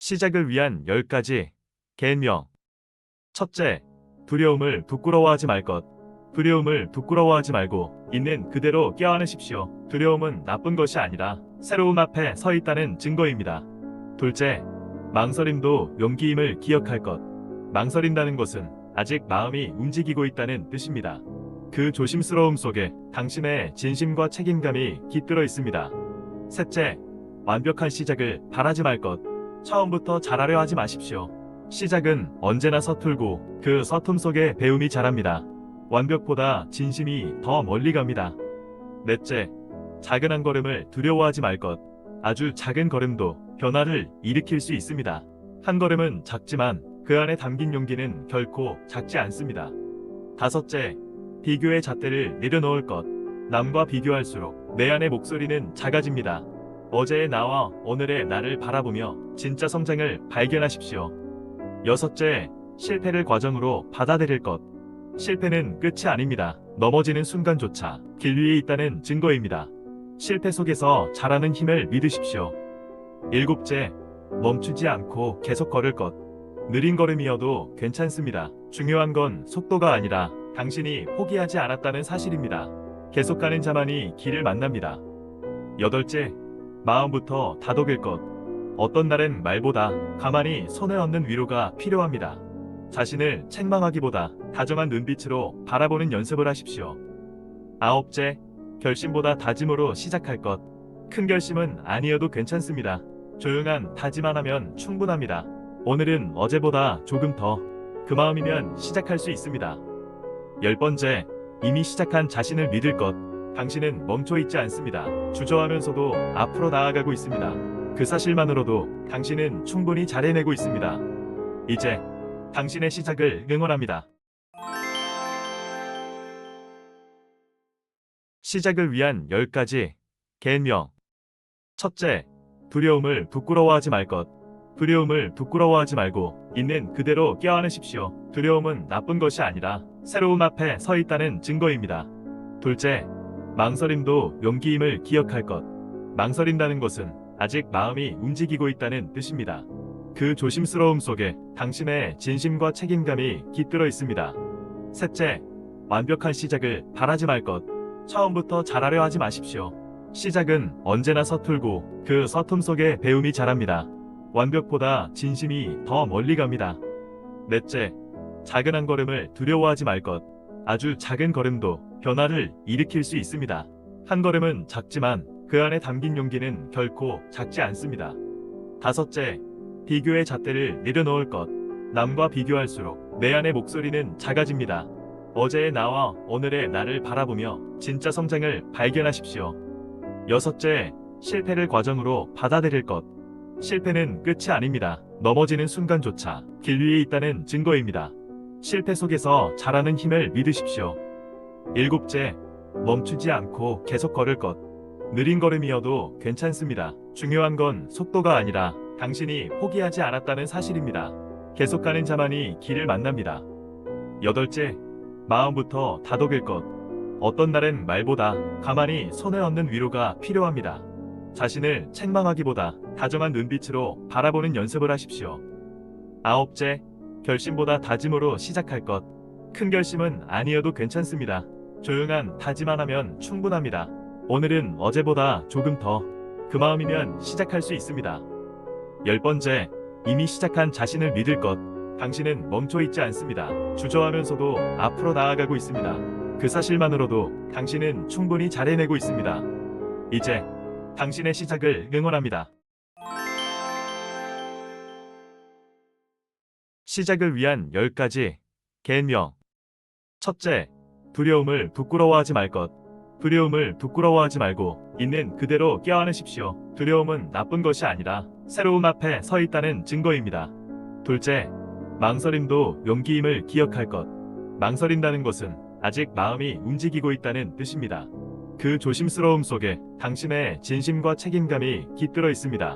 시작을 위한 10가지 계명. 첫째, 두려움을 부끄러워하지 말 것. 두려움을 부끄러워하지 말고 있는 그대로 껴안으십시오. 두려움은 나쁜 것이 아니라 새로움 앞에 서 있다는 증거입니다. 둘째, 망설임도 용기임을 기억할 것. 망설인다는 것은 아직 마음이 움직이고 있다는 뜻입니다. 그 조심스러움 속에 당신의 진심과 책임감이 깃들어 있습니다. 셋째, 완벽한 시작을 바라지 말 것. 처음부터 잘하려 하지 마십시오. 시작은 언제나 서툴고 그 서툼 속에 배움이 자랍니다. 완벽보다 진심이 더 멀리 갑니다. 넷째, 작은 한 걸음을 두려워하지 말 것. 아주 작은 걸음도 변화를 일으킬 수 있습니다. 한 걸음은 작지만 그 안에 담긴 용기는 결코 작지 않습니다. 다섯째, 비교의 잣대를 내려놓을 것. 남과 비교할수록 내 안의 목소리는 작아집니다. 어제의 나와 오늘의 나를 바라보며 진짜 성장을 발견하십시오. 여섯째, 실패를 과정으로 받아들일 것. 실패는 끝이 아닙니다. 넘어지는 순간조차 길 위에 있다는 증거입니다. 실패 속에서 자라는 힘을 믿으십시오. 일곱째, 멈추지 않고 계속 걸을 것. 느린 걸음이어도 괜찮습니다. 중요한 건 속도가 아니라 당신이 포기하지 않았다는 사실입니다. 계속 가는 자만이 길을 만납니다. 여덟째, 마음부터 다독일 것. 어떤 날은 말보다 가만히 손에 얹는 위로가 필요합니다. 자신을 책망하기보다 다정한 눈빛으로 바라보는 연습을 하십시오. 아홉째, 결심보다 다짐으로 시작할 것. 큰 결심은 아니어도 괜찮습니다. 조용한 다짐만 하면 충분합니다. 오늘은 어제보다 조금 더 그 마음이면 시작할 수 있습니다. 열번째, 이미 시작한 자신을 믿을 것. 당신은 멈춰있지 않습니다. 주저하면서도 앞으로 나아가고 있습니다. 그 사실만으로도 당신은 충분히 잘 해내고 있습니다. 이제 당신의 시작을 응원합니다. 시작을 위한 10가지 계명. 첫째, 두려움을 부끄러워하지 말 것. 두려움을 부끄러워하지 말고 있는 그대로 껴안으십시오. 두려움은 나쁜 것이 아니라 새로움 앞에 서 있다는 증거입니다. 둘째, 망설임도 용기임을 기억할 것. 망설인다는 것은 아직 마음이 움직이고 있다는 뜻입니다. 그 조심스러움 속에 당신의 진심과 책임감이 깃들어 있습니다. 셋째, 완벽한 시작을 바라지 말 것. 처음부터 잘하려 하지 마십시오. 시작은 언제나 서툴고 그 서툼 속에 배움이 자랍니다. 완벽보다 진심이 더 멀리 갑니다. 넷째, 작은 한 걸음을 두려워하지 말 것. 아주 작은 걸음도 변화를 일으킬 수 있습니다. 한 걸음은 작지만 그 안에 담긴 용기는 결코 작지 않습니다. 다섯째, 비교의 잣대를 내려놓을 것. 남과 비교할수록 내 안의 목소리는 작아집니다. 어제의 나와 오늘의 나를 바라보며 진짜 성장을 발견하십시오. 여섯째, 실패를 과정으로 받아들일 것. 실패는 끝이 아닙니다. 넘어지는 순간조차 길 위에 있다는 증거입니다. 실패 속에서 자라는 힘을 믿으십시오. 일곱째, 멈추지 않고 계속 걸을 것. 느린 걸음이어도 괜찮습니다. 중요한 건 속도가 아니라 당신이 포기하지 않았다는 사실입니다. 계속 가는 자만이 길을 만납니다. 여덟째, 마음부터 다독일 것. 어떤 날은 말보다 가만히 손에 얹는 위로가 필요합니다. 자신을 책망하기보다 다정한 눈빛으로 바라보는 연습을 하십시오. 아홉째, 결심보다 다짐으로 시작할 것. 큰 결심은 아니어도 괜찮습니다. 조용한 다짐만 하면 충분합니다. 오늘은 어제보다 조금 더 그 마음이면 시작할 수 있습니다. 열번째, 이미 시작한 자신을 믿을 것. 당신은 멈춰있지 않습니다. 주저하면서도 앞으로 나아가고 있습니다. 그 사실만으로도 당신은 충분히 잘 해내고 있습니다. 이제 당신의 시작을 응원합니다. 시작을 위한 10가지 계명. 첫째, 두려움을 부끄러워하지 말 것. 두려움을 부끄러워하지 말고 있는 그대로 껴안으십시오. 두려움은 나쁜 것이 아니라 새로움 앞에 서 있다는 증거입니다. 둘째, 망설임도 용기임을 기억할 것. 망설인다는 것은 아직 마음이 움직이고 있다는 뜻입니다. 그 조심스러움 속에 당신의 진심과 책임감이 깃들어 있습니다.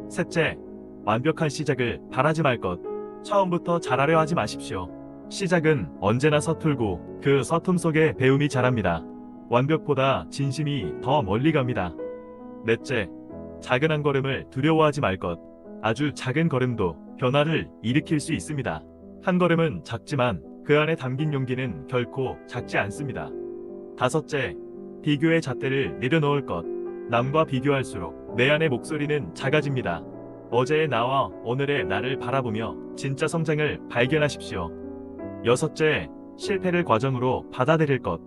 셋째, 완벽한 시작을 바라지 말 것. 처음부터 잘하려 하지 마십시오. 시작은 언제나 서툴고 그 서툼 속에 배움이 자랍니다. 완벽보다 진심이 더 멀리 갑니다. 넷째, 작은 한 걸음을 두려워하지 말 것. 아주 작은 걸음도 변화를 일으킬 수 있습니다. 한 걸음은 작지만 그 안에 담긴 용기는 결코 작지 않습니다. 다섯째, 비교의 잣대를 내려놓을 것. 남과 비교할수록 내 안의 목소리는 작아집니다. 어제의 나와 오늘의 나를 바라보며 진짜 성장을 발견하십시오. 여섯째, 실패를 과정으로 받아들일 것.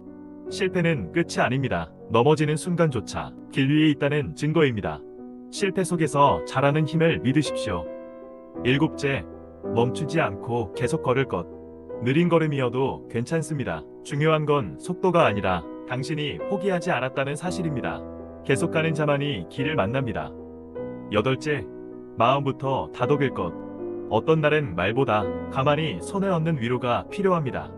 실패는 끝이 아닙니다. 넘어지는 순간조차 길 위에 있다는 증거입니다. 실패 속에서 자라는 힘을 믿으십시오. 일곱째, 멈추지 않고 계속 걸을 것. 느린 걸음이어도 괜찮습니다. 중요한 건 속도가 아니라 당신이 포기하지 않았다는 사실입니다. 계속 가는 자만이 길을 만납니다. 여덟째, 마음부터 다독일 것. 어떤 날은 말보다 가만히 손에 얹는 위로가 필요합니다.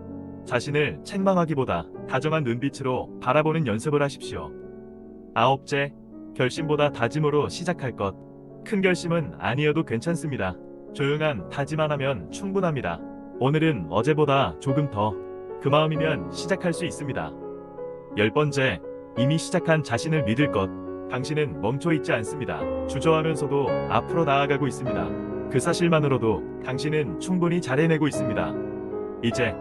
자신을 책망하기보다 다정한 눈빛으로 바라보는 연습을 하십시오. 아홉째, 결심보다 다짐으로 시작할 것. 큰 결심은 아니어도 괜찮습니다. 조용한 다짐만 하면 충분합니다. 오늘은 어제보다 조금 더 그 마음이면 시작할 수 있습니다. 열 번째, 이미 시작한 자신을 믿을 것. 당신은 멈춰 있지 않습니다. 주저하면서도 앞으로 나아가고 있습니다. 그 사실만으로도 당신은 충분히 잘 해내고 있습니다. 이제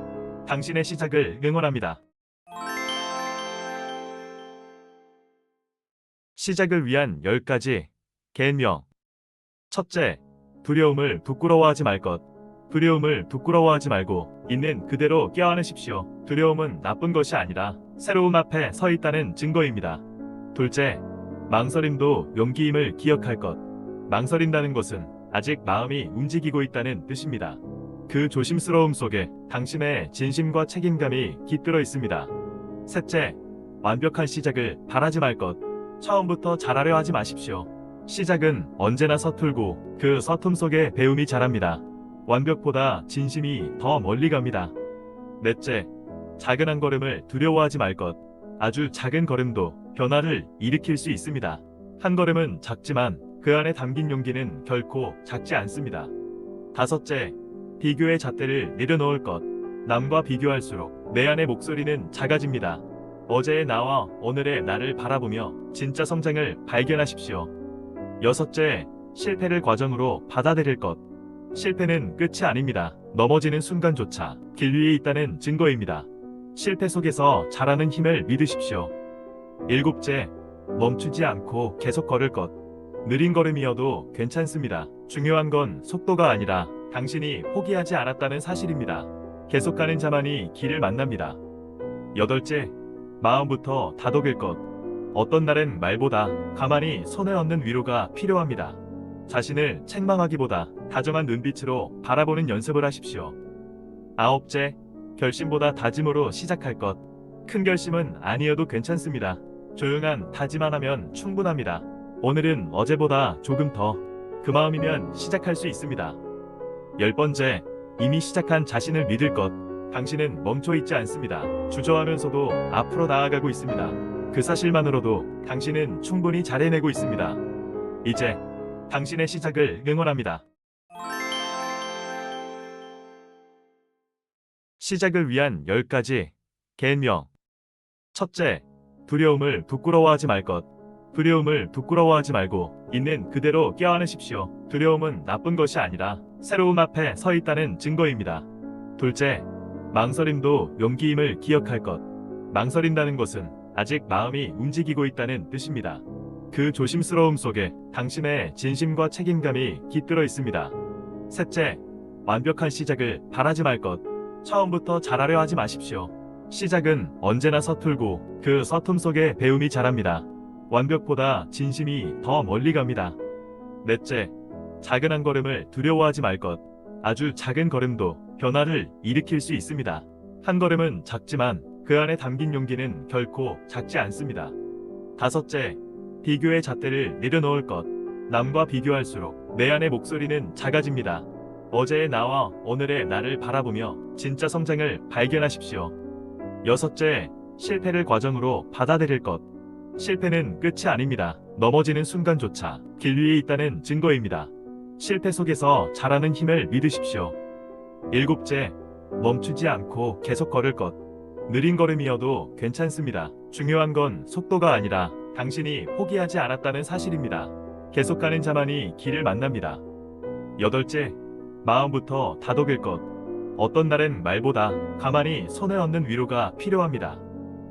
당신의 시작을 응원합니다. 시작을 위한 10가지 계명. 첫째, 두려움을 부끄러워하지 말 것. 두려움을 부끄러워하지 말고 있는 그대로 껴안으십시오. 두려움은 나쁜 것이 아니라 새로운 앞에 서 있다는 증거입니다. 둘째, 망설임도 용기임을 기억할 것. 망설인다는 것은 아직 마음이 움직이고 있다는 뜻입니다. 그 조심스러움 속에 당신의 진심과 책임감이 깃들어 있습니다. 셋째, 완벽한 시작을 바라지 말 것. 처음부터 잘하려 하지 마십시오. 시작은 언제나 서툴고 그 서툼 속에 배움이 자랍니다. 완벽보다 진심이 더 멀리 갑니다. 넷째, 작은 한 걸음을 두려워하지 말 것. 아주 작은 걸음도 변화를 일으킬 수 있습니다. 한 걸음은 작지만 그 안에 담긴 용기는 결코 작지 않습니다. 다섯째, 비교의 잣대를 내려놓을 것. 남과 비교할수록 내 안의 목소리는 작아집니다. 어제의 나와 오늘의 나를 바라보며 진짜 성장을 발견하십시오. 여섯째, 실패를 과정으로 받아들일 것. 실패는 끝이 아닙니다. 넘어지는 순간조차 길 위에 있다는 증거입니다. 실패 속에서 자라는 힘을 믿으십시오. 일곱째, 멈추지 않고 계속 걸을 것. 느린 걸음이어도 괜찮습니다. 중요한 건 속도가 아니라 당신이 포기하지 않았다는 사실입니다. 계속 가는 자만이 길을 만납니다. 여덟째, 마음부터 다독일 것. 어떤 날은 말보다 가만히 손에 얹는 위로가 필요합니다. 자신을 책망하기보다 다정한 눈빛으로 바라보는 연습을 하십시오. 아홉째, 결심보다 다짐으로 시작할 것. 큰 결심은 아니어도 괜찮습니다. 조용한 다짐만 하면 충분합니다. 오늘은 어제보다 조금 더 그 마음이면 시작할 수 있습니다. 열 번째, 이미 시작한 자신을 믿을 것. 당신은 멈춰 있지 않습니다. 주저하면서도 앞으로 나아가고 있습니다. 그 사실만으로도 당신은 충분히 잘 해내고 있습니다. 이제 당신의 시작을 응원합니다. 시작을 위한 10가지 계명. 첫째, 두려움을 부끄러워하지 말 것. 두려움을 부끄러워하지 말고 있는 그대로 껴안으십시오. 두려움은 나쁜 것이 아니라 새로운 앞에 서 있다는 증거입니다. 둘째, 망설임도 용기임을 기억할 것. 망설인다는 것은 아직 마음이 움직이고 있다는 뜻입니다. 그 조심스러움 속에 당신의 진심과 책임감이 깃들어 있습니다. 셋째, 완벽한 시작을 바라지 말 것. 처음부터 잘하려 하지 마십시오. 시작은 언제나 서툴고 그 서툼 속에 배움이 자랍니다. 완벽보다 진심이 더 멀리 갑니다. 넷째, 작은 한 걸음을 두려워하지 말 것. 아주 작은 걸음도 변화를 일으킬 수 있습니다. 한 걸음은 작지만 그 안에 담긴 용기는 결코 작지 않습니다. 다섯째, 비교의 잣대를 내려놓을 것. 남과 비교할수록 내 안의 목소리는 작아집니다. 어제의 나와 오늘의 나를 바라보며 진짜 성장을 발견하십시오. 여섯째, 실패를 과정으로 받아들일 것. 실패는 끝이 아닙니다. 넘어지는 순간조차 길 위에 있다는 증거입니다. 실패 속에서 자라는 힘을 믿으십시오. 일곱째, 멈추지 않고 계속 걸을 것. 느린 걸음이어도 괜찮습니다. 중요한 건 속도가 아니라 당신이 포기하지 않았다는 사실입니다. 계속 가는 자만이 길을 만납니다. 여덟째, 마음부터 다독일 것. 어떤 날엔 말보다 가만히 손에 얹는 위로가 필요합니다.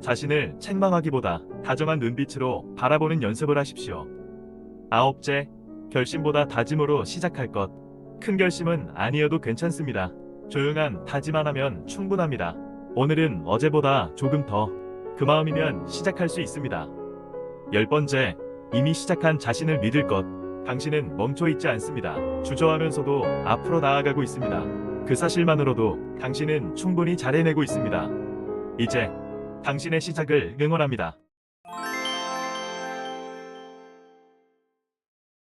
자신을 책망하기보다 다정한 눈빛으로 바라보는 연습을 하십시오. 아홉째, 결심보다 다짐으로 시작할 것. 큰 결심은 아니어도 괜찮습니다. 조용한 다짐만 하면 충분합니다. 오늘은 어제보다 조금 더 그 마음이면 시작할 수 있습니다. 열 번째, 이미 시작한 자신을 믿을 것. 당신은 멈춰 있지 않습니다. 주저하면서도 앞으로 나아가고 있습니다. 그 사실만으로도 당신은 충분히 잘 해내고 있습니다. 이제 당신의 시작을 응원합니다.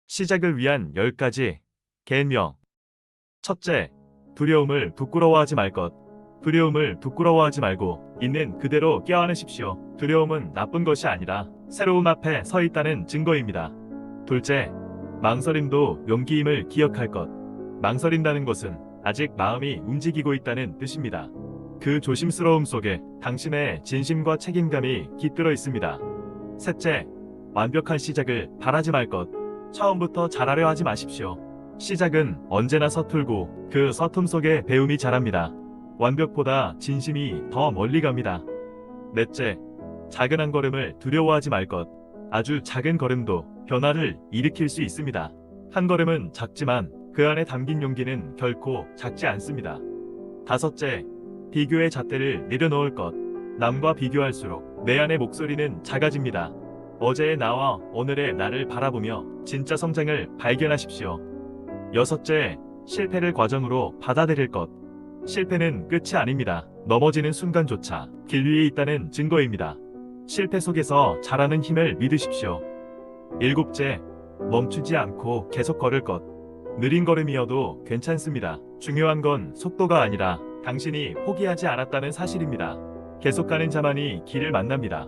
시작을 위한 10가지 계명. 첫째, 두려움을 부끄러워하지 말 것. 두려움을 부끄러워하지 말고 있는 그대로 껴안으십시오. 두려움은 나쁜 것이 아니라 새로움 앞에 서 있다는 증거입니다. 둘째, 망설임도 용기임을 기억할 것. 망설인다는 것은 아직 마음이 움직이고 있다는 뜻입니다. 그 조심스러움 속에 당신의 진심과 책임감이 깃들어 있습니다. 셋째, 완벽한 시작을 바라지 말 것. 처음부터 잘하려 하지 마십시오. 시작은 언제나 서툴고 그 서툼 속에 배움이 자랍니다. 완벽보다 진심이 더 멀리 갑니다. 넷째, 작은 한 걸음을 두려워하지 말 것. 아주 작은 걸음도 변화를 일으킬 수 있습니다. 한 걸음은 작지만 그 안에 담긴 용기는 결코 작지 않습니다. 다섯째, 비교의 잣대를 내려놓을 것. 남과 비교할수록 내 안의 목소리는 작아집니다. 어제의 나와 오늘의 나를 바라보며 진짜 성장을 발견하십시오. 여섯째, 실패를 과정으로 받아들일 것. 실패는 끝이 아닙니다. 넘어지는 순간조차 길 위에 있다는 증거입니다. 실패 속에서 자라는 힘을 믿으십시오. 일곱째, 멈추지 않고 계속 걸을 것. 느린 걸음이어도 괜찮습니다. 중요한 건 속도가 아니라 당신이 포기하지 않았다는 사실입니다. 계속 가는 자만이 길을 만납니다.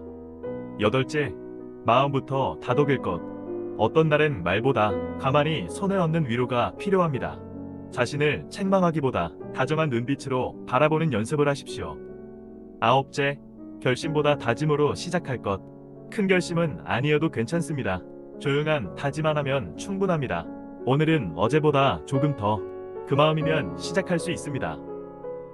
여덟째, 마음부터 다독일 것. 어떤 날엔 말보다 가만히 손에 얹는 위로가 필요합니다. 자신을 책망하기보다 다정한 눈빛으로 바라보는 연습을 하십시오. 아홉째, 결심보다 다짐으로 시작할 것. 큰 결심은 아니어도 괜찮습니다. 조용한 다짐만 하면 충분합니다. 오늘은 어제보다 조금 더 그 마음이면 시작할 수 있습니다.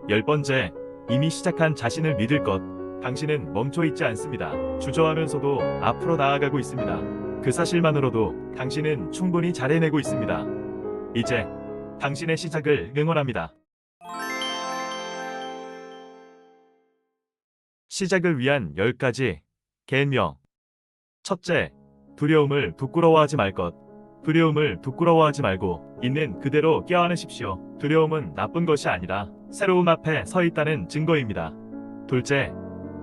열 번째, 이미 시작한 자신을 믿을 것. 당신은 멈춰 있지 않습니다. 주저하면서도 앞으로 나아가고 있습니다. 그 사실만으로도 당신은 충분히 잘 해내고 있습니다. 이제 당신의 시작을 응원합니다. 시작을 위한 10가지 계명. 첫째, 두려움을 부끄러워하지 말 것. 두려움을 부끄러워하지 말고 있는 그대로 껴안으십시오. 두려움은 나쁜 것이 아니라 새로움 앞에 서 있다는 증거입니다. 둘째,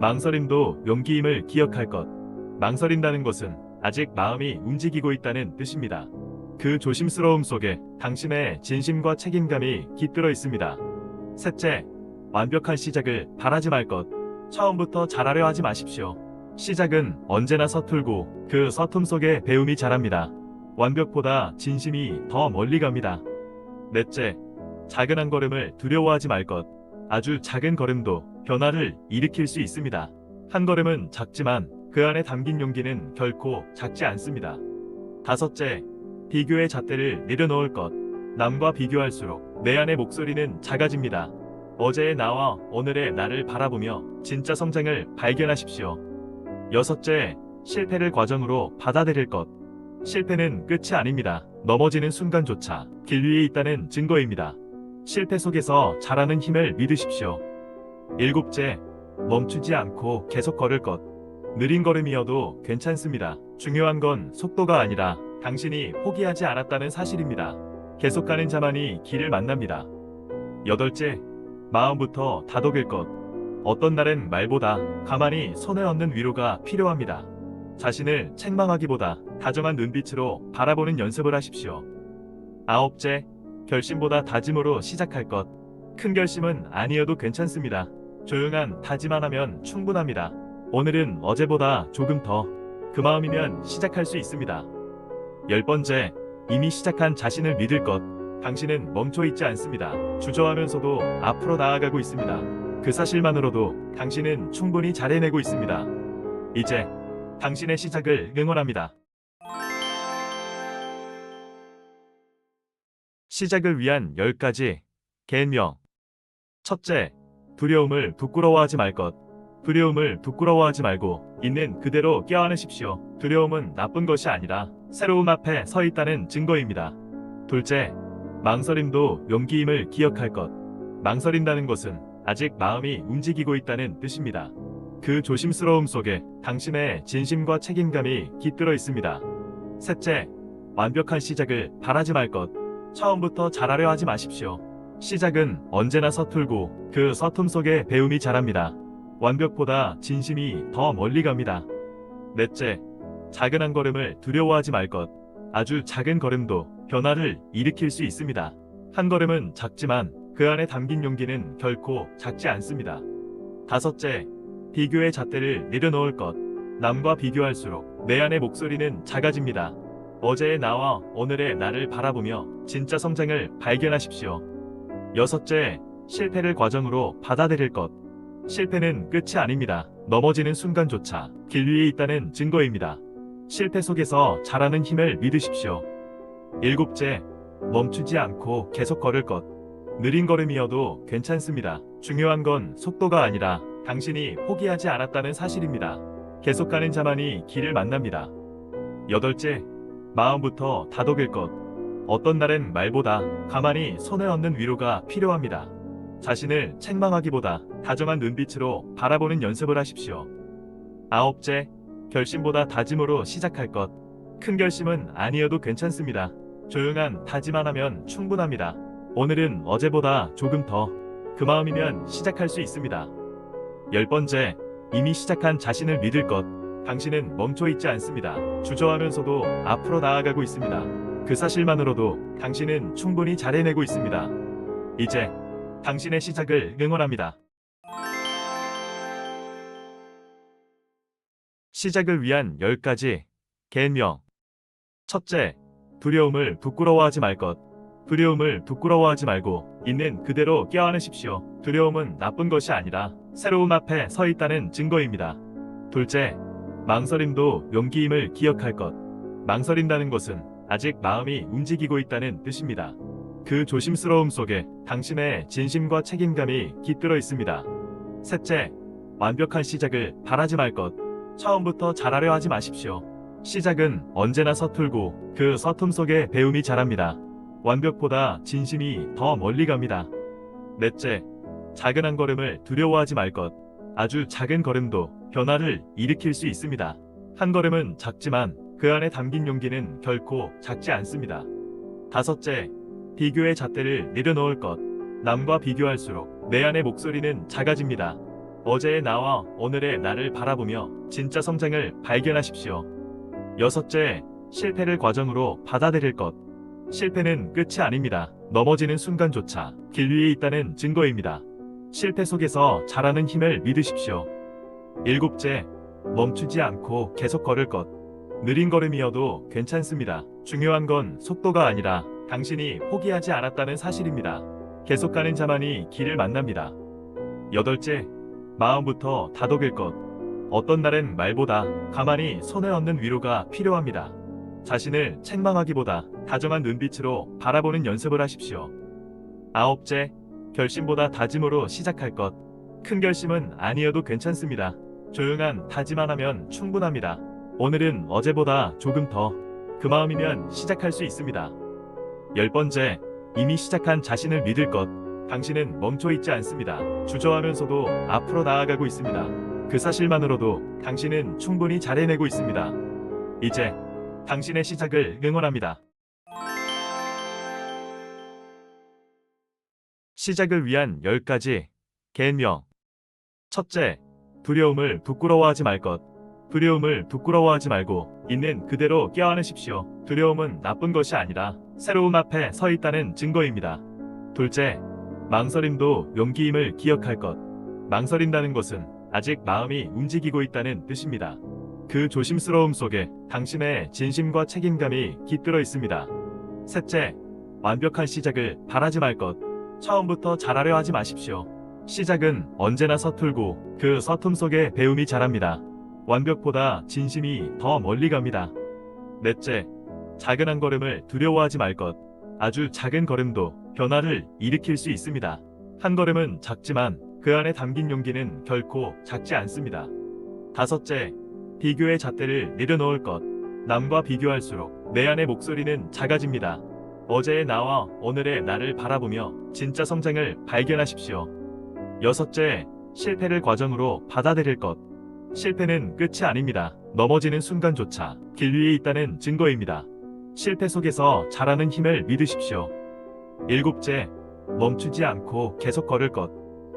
망설임도 용기임을 기억할 것. 망설인다는 것은 아직 마음이 움직이고 있다는 뜻입니다. 그 조심스러움 속에 당신의 진심과 책임감이 깃들어 있습니다. 셋째, 완벽한 시작을 바라지 말 것. 처음부터 잘하려 하지 마십시오. 시작은 언제나 서툴고 그 서툼 속에 배움이 자랍니다. 완벽보다 진심이 더 멀리 갑니다. 넷째, 작은 한 걸음을 두려워하지 말 것. 아주 작은 걸음도 변화를 일으킬 수 있습니다. 한 걸음은 작지만 그 안에 담긴 용기는 결코 작지 않습니다. 다섯째, 비교의 잣대를 내려놓을 것. 남과 비교할수록 내 안의 목소리는 작아집니다. 어제의 나와 오늘의 나를 바라보며 진짜 성장을 발견하십시오. 여섯째, 실패를 과정으로 받아들일 것. 실패는 끝이 아닙니다. 넘어지는 순간조차 길 위에 있다는 증거입니다. 실패 속에서 자라는 힘을 믿으십시오. 일곱째, 멈추지 않고 계속 걸을 것. 느린 걸음이어도 괜찮습니다. 중요한 건 속도가 아니라 당신이 포기하지 않았다는 사실입니다. 계속 가는 자만이 길을 만납니다. 여덟째, 마음부터 다독일 것. 어떤 날엔 말보다 가만히 손에 얹는 위로가 필요합니다. 자신을 책망하기보다 다정한 눈빛으로 바라보는 연습을 하십시오. 아홉째, 결심보다 다짐으로 시작할 것. 큰 결심은 아니어도 괜찮습니다. 조용한 다짐만 하면 충분합니다. 오늘은 어제보다 조금 더 그 마음이면 시작할 수 있습니다. 열 번째, 이미 시작한 자신을 믿을 것. 당신은 멈춰 있지 않습니다. 주저하면서도 앞으로 나아가고 있습니다. 그 사실만으로도 당신은 충분히 잘 해내고 있습니다. 이제 당신의 시작을 응원합니다. 시작을 위한 10가지 계명. 첫째, 두려움을 부끄러워하지 말 것. 두려움을 부끄러워하지 말고 있는 그대로 껴안으십시오. 두려움은 나쁜 것이 아니라 새로움 앞에 서 있다는 증거입니다. 둘째, 망설임도 용기임을 기억할 것. 망설인다는 것은 아직 마음이 움직이고 있다는 뜻입니다. 그 조심스러움 속에 당신의 진심과 책임감이 깃들어 있습니다. 셋째, 완벽한 시작을 바라지 말 것. 처음부터 잘하려 하지 마십시오. 시작은 언제나 서툴고 그 서툼 속에 배움이 자랍니다. 완벽보다 진심이 더 멀리 갑니다. 넷째, 작은 한 걸음을 두려워하지 말 것. 아주 작은 걸음도 변화를 일으킬 수 있습니다. 한 걸음은 작지만 그 안에 담긴 용기는 결코 작지 않습니다. 다섯째, 비교의 잣대를 내려놓을 것. 남과 비교할수록 내 안의 목소리는 작아집니다. 어제의 나와 오늘의 나를 바라보며 진짜 성장을 발견하십시오. 여섯째, 실패를 과정으로 받아들일 것. 실패는 끝이 아닙니다. 넘어지는 순간조차 길 위에 있다는 증거입니다. 실패 속에서 자라는 힘을 믿으십시오. 일곱째, 멈추지 않고 계속 걸을 것. 느린 걸음이어도 괜찮습니다. 중요한 건 속도가 아니라 당신이 포기하지 않았다는 사실입니다. 계속 가는 자만이 길을 만납니다. 여덟째, 마음부터 다독일 것. 어떤 날엔 말보다 가만히 손에 얹는 위로가 필요합니다. 자신을 책망하기보다 다정한 눈빛으로 바라보는 연습을 하십시오. 아홉째, 결심보다 다짐으로 시작할 것. 큰 결심은 아니어도 괜찮습니다. 조용한 다짐만 하면 충분합니다. 오늘은 어제보다 조금 더 그 마음이면 시작할 수 있습니다. 열 번째, 이미 시작한 자신을 믿을 것. 당신은 멈춰 있지 않습니다. 주저하면서도 앞으로 나아가고 있습니다. 그 사실만으로도 당신은 충분히 잘 해내고 있습니다. 이제 당신의 시작을 응원합니다. 시작을 위한 10가지 계명. 첫째, 두려움을 부끄러워하지 말 것. 두려움을 부끄러워하지 말고 있는 그대로 껴안으십시오. 두려움은 나쁜 것이 아니라 새로움 앞에 서 있다는 증거입니다. 둘째, 망설임도 용기임을 기억할 것. 망설인다는 것은 아직 마음이 움직이고 있다는 뜻입니다. 그 조심스러움 속에 당신의 진심과 책임감이 깃들어 있습니다. 셋째, 완벽한 시작을 바라지 말 것. 처음부터 잘하려 하지 마십시오. 시작은 언제나 서툴고 그 서툼 속에 배움이 자랍니다. 완벽보다 진심이 더 멀리 갑니다. 넷째, 작은 한 걸음을 두려워하지 말 것. 아주 작은 걸음도 변화를 일으킬 수 있습니다. 한 걸음은 작지만 그 안에 담긴 용기는 결코 작지 않습니다. 다섯째, 비교의 잣대를 내려놓을 것. 남과 비교할수록 내 안의 목소리는 작아집니다. 어제의 나와 오늘의 나를 바라보며 진짜 성장을 발견하십시오. 여섯째, 실패를 과정으로 받아들일 것. 실패는 끝이 아닙니다. 넘어지는 순간조차 길 위에 있다는 증거입니다. 실패 속에서 자라는 힘을 믿으십시오. 일곱째, 멈추지 않고 계속 걸을 것. 느린 걸음이어도 괜찮습니다. 중요한 건 속도가 아니라 당신이 포기하지 않았다는 사실입니다. 계속 가는 자만이 길을 만납니다. 여덟째, 마음부터 다독일 것. 어떤 날엔 말보다 가만히 손에 얹는 위로가 필요합니다. 자신을 책망하기보다 다정한 눈빛으로 바라보는 연습을 하십시오. 아홉째, 결심보다 다짐으로 시작할 것. 큰 결심은 아니어도 괜찮습니다. 조용한 다짐만 하면 충분합니다. 오늘은 어제보다 조금 더 그 마음이면 시작할 수 있습니다. 열 번째, 이미 시작한 자신을 믿을 것. 당신은 멈춰 있지 않습니다. 주저하면서도 앞으로 나아가고 있습니다. 그 사실만으로도 당신은 충분히 잘 해내고 있습니다. 이제 당신의 시작을 응원합니다. 시작을 위한 10가지 계명. 첫째, 두려움을 부끄러워하지 말 것. 두려움을 부끄러워하지 말고 있는 그대로 껴안으십시오. 두려움은 나쁜 것이 아니라 새로움 앞에 서 있다는 증거입니다. 둘째, 망설임도 용기임을 기억할 것. 망설인다는 것은 아직 마음이 움직이고 있다는 뜻입니다. 그 조심스러움 속에 당신의 진심과 책임감이 깃들어 있습니다. 셋째, 완벽한 시작을 바라지 말 것. 처음부터 잘하려 하지 마십시오. 시작은 언제나 서툴고 그 서툼 속에 배움이 자랍니다. 완벽보다 진심이 더 멀리 갑니다. 넷째, 작은 한 걸음을 두려워하지 말 것. 아주 작은 걸음도 변화를 일으킬 수 있습니다. 한 걸음은 작지만 그 안에 담긴 용기는 결코 작지 않습니다. 다섯째, 비교의 잣대를 내려놓을 것. 남과 비교할수록 내 안의 목소리는 작아집니다. 어제의 나와 오늘의 나를 바라보며 진짜 성장을 발견하십시오. 여섯째, 실패를 과정으로 받아들일 것. 실패는 끝이 아닙니다. 넘어지는 순간조차 길 위에 있다는 증거입니다. 실패 속에서 자라는 힘을 믿으십시오. 일곱째, 멈추지 않고 계속 걸을 것.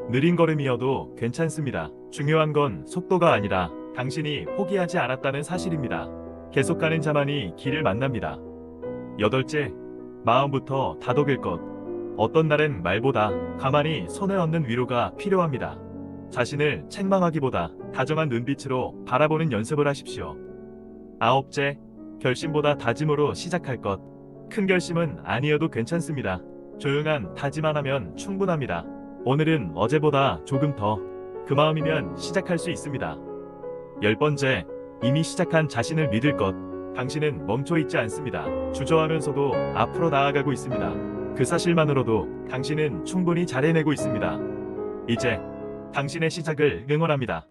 느린 걸음이어도 괜찮습니다. 중요한 건 속도가 아니라 당신이 포기하지 않았다는 사실입니다. 계속 가는 자만이 길을 만납니다. 여덟째, 마음부터 다독일 것. 어떤 날은 말보다 가만히 손을 얹는 위로가 필요합니다. 자신을 책망하기보다 다정한 눈빛으로 바라보는 연습을 하십시오. 아홉째, 결심보다 다짐으로 시작할 것. 큰 결심은 아니어도 괜찮습니다. 조용한 다짐만 하면 충분합니다. 오늘은 어제보다 조금 더 그 마음이면 시작할 수 있습니다. 열 번째, 이미 시작한 자신을 믿을 것. 당신은 멈춰 있지 않습니다. 주저하면서도 앞으로 나아가고 있습니다. 그 사실만으로도 당신은 충분히 잘 해내고 있습니다. 이제 당신의 시작을 응원합니다.